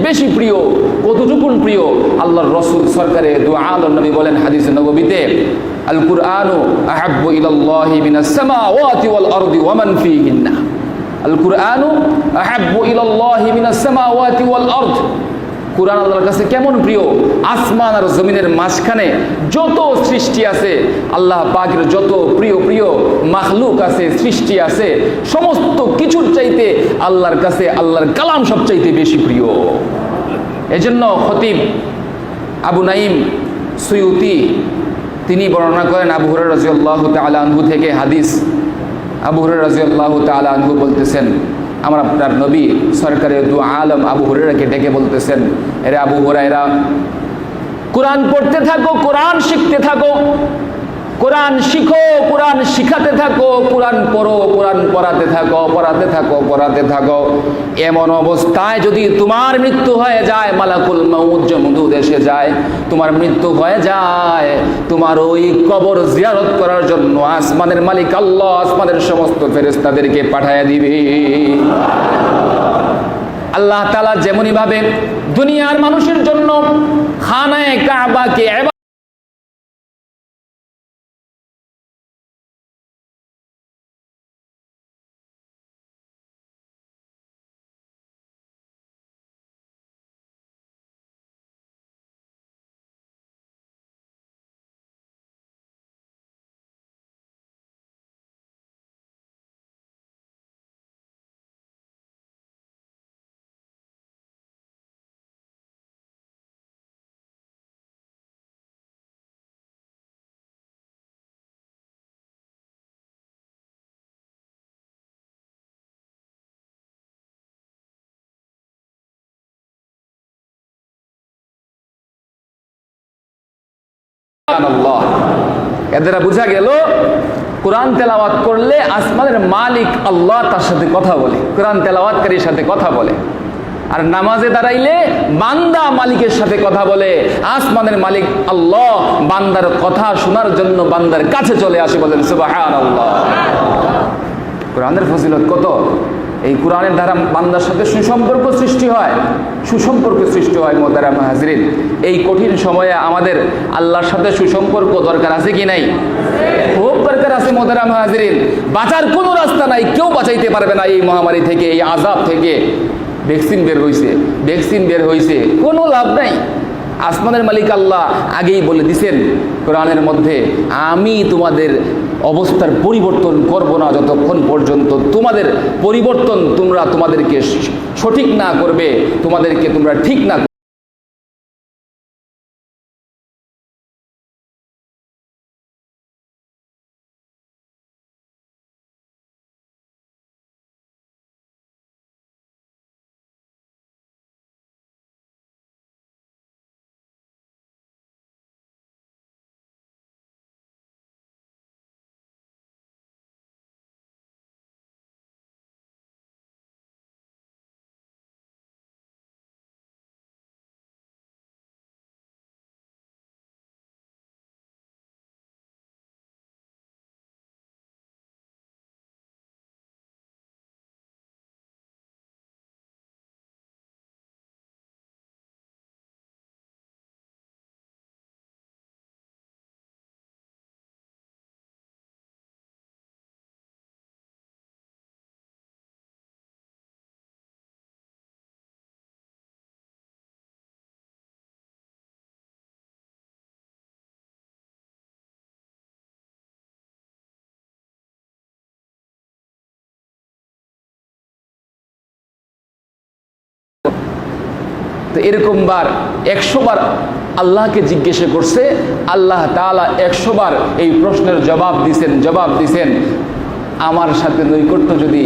বেশি প্রিয়। কতটুকুন প্রিয়? আল্লাহর রাসূল সরকারে দু আলম নবী বলেন হাদিসে নববীতে, আল কুরআনু আহাব্বু ইলাল্লাহি মিনাস সামাওয়াতি ওয়াল আরদি ওয়া মান ফীহিন্না। আল কুরআনু আহাব্বু ইলাল্লাহি মিনাস সামাওয়াতি ওয়াল আরদ। কুরআন আল্লাহর কাছে কেমন প্রিয়? আসমান আর জমিনের মাঝখানে যত সৃষ্টি আছে, আল্লাহ পাকের যত প্রিয় প্রিয় মাখলুক আছে, সৃষ্টি আছে, সমস্ত কিছুর চাইতে আল্লাহর কাছে আল্লাহর কালাম সবচাইতে বেশি প্রিয়। এজন্য খতিব আবু নাঈম সুয়ুতি তিনি বর্ণনা করেন আবু হুরায়রা রাদিয়াল্লাহু তাআলা আনহু থেকে হাদিস। আবু হুরায়রা রাদিয়াল্লাহু তাআলা আনহু বলতেছেন, আমার আপনার নবী সরকারে দু আলম আবু হুরায়রাকে ডেকে বলতেছেন, এরে আবু হুরায়রা, কোরআন পড়তে থাকো, কোরআন শিখতে থাকো, কোরআন শিখো, কোরআন শিখাতে থাকো, কোরআন পড়ো, কোরআন পড়াতে থাকো, পড়াতে থাকো, পড়াতে থাকো। এমন অবস্থায় যদি তোমার মৃত্যু হয়ে যায়, মালাকুল মাউত জমদূত এসে যায়, তোমার মৃত্যু হয়ে যায়, তোমার ওই কবর জিয়ারত করার জন্য আসমানের মালিক আল্লাহ আসমানের সমস্ত ফেরেশতাদেরকে পাঠায় দিবে। আল্লাহ তাআলা যেমনি ভাবে দুনিয়ার মানুষের জন্য খানায়ে কাবাকে এদের বোঝা গেল কোরআন তেলাওয়াত করলে আসমানের মালিক আল্লাহ তার সাথে কথা বলে, কোরআন তেলাওয়াতকারীর সাথে কথা বলে। আর নামাজে দাঁড়াইলে বান্দা মালিকের সাথে কথা বলে, আসমানের মালিক আল্লাহ বান্দার কথা শোনার জন্য বান্দার কাছে চলে আসে। বলেন সুবহানাল্লাহ। কোরআনের ফজিলত কত! এই কোরআনের দ্বারা বান্দার সাথে সুসম্পর্ক সৃষ্টি হয়, সুসম্পর্ক সৃষ্টি হয়। মোহতারাম হাজরিন, এই কঠিন সময়ে আমাদের আল্লাহর সাথে সুসম্পর্ক দরকার আছে কি নাই? খুব দরকার আছে মোহতারাম হাজরিন। বাঁচার কোনো রাস্তা নাই, কেউ বাঁচাইতে পারবে না এই মহামারী থেকে, এই আযাব থেকে। ভ্যাকসিন বের হয়েছে, ভ্যাকসিন বের হয়েছে, কোনো লাভ নাই। আসমানের মালিক আল্লাহ আগেই বলে দিছেন কোরআনের মধ্যে, আমি তোমাদের অবস্থার পরিবর্তন করব না যতক্ষণ পর্যন্ত তোমাদের পরিবর্তন তোমরা তোমাদেরকে সঠিক না করবে, তোমাদেরকে তোমরা ঠিক না। তো এরকম বার 100 বার আল্লাহকে জিজ্ঞাসা করছে, আল্লাহ তাআলা 100 বার এই প্রশ্নের জবাব দিছেন। আমার সাথে নৈকট্য যদি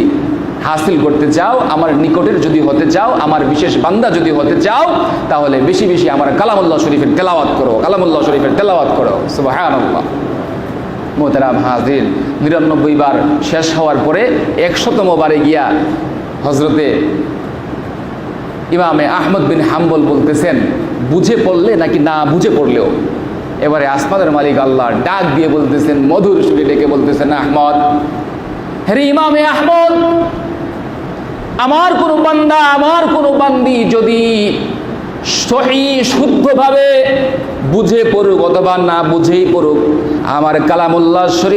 হাসিল করতে চাও, আমার নিকটের যদি হতে চাও, আমার বিশেষ বান্দা যদি হতে চাও, তাহলে বেশি বেশি আমার কালামুল্লাহ শরীফের তেলাওয়াত করো, কালামুল্লাহ শরীফের তেলাওয়াত করো। সুবহানাল্লাহ। মোহতারাম হাজির, 99 বার শেষ হওয়ার পরে 100তম বারে গিয়া হজরতে ইমামে আহমদ বিন হাম্বল বলতেছেন, বুঝে পড়লে নাকি না বুঝে পড়লেও? এবারে আসমানের মালিক আল্লাহ ডাক দিয়ে বলতেছেন, মধুর সুরে ডেকে বলতেছেন, আহমদ, হে ইমামে আহমদ, আমার কোনো বান্দা, আমার কোনো বান্দি যদি সহি শুদ্ধভাবে বুঝে পড়ুক অথবা না বুঝেই পড়ুক, আমার কালামুল্লাহ শরীফ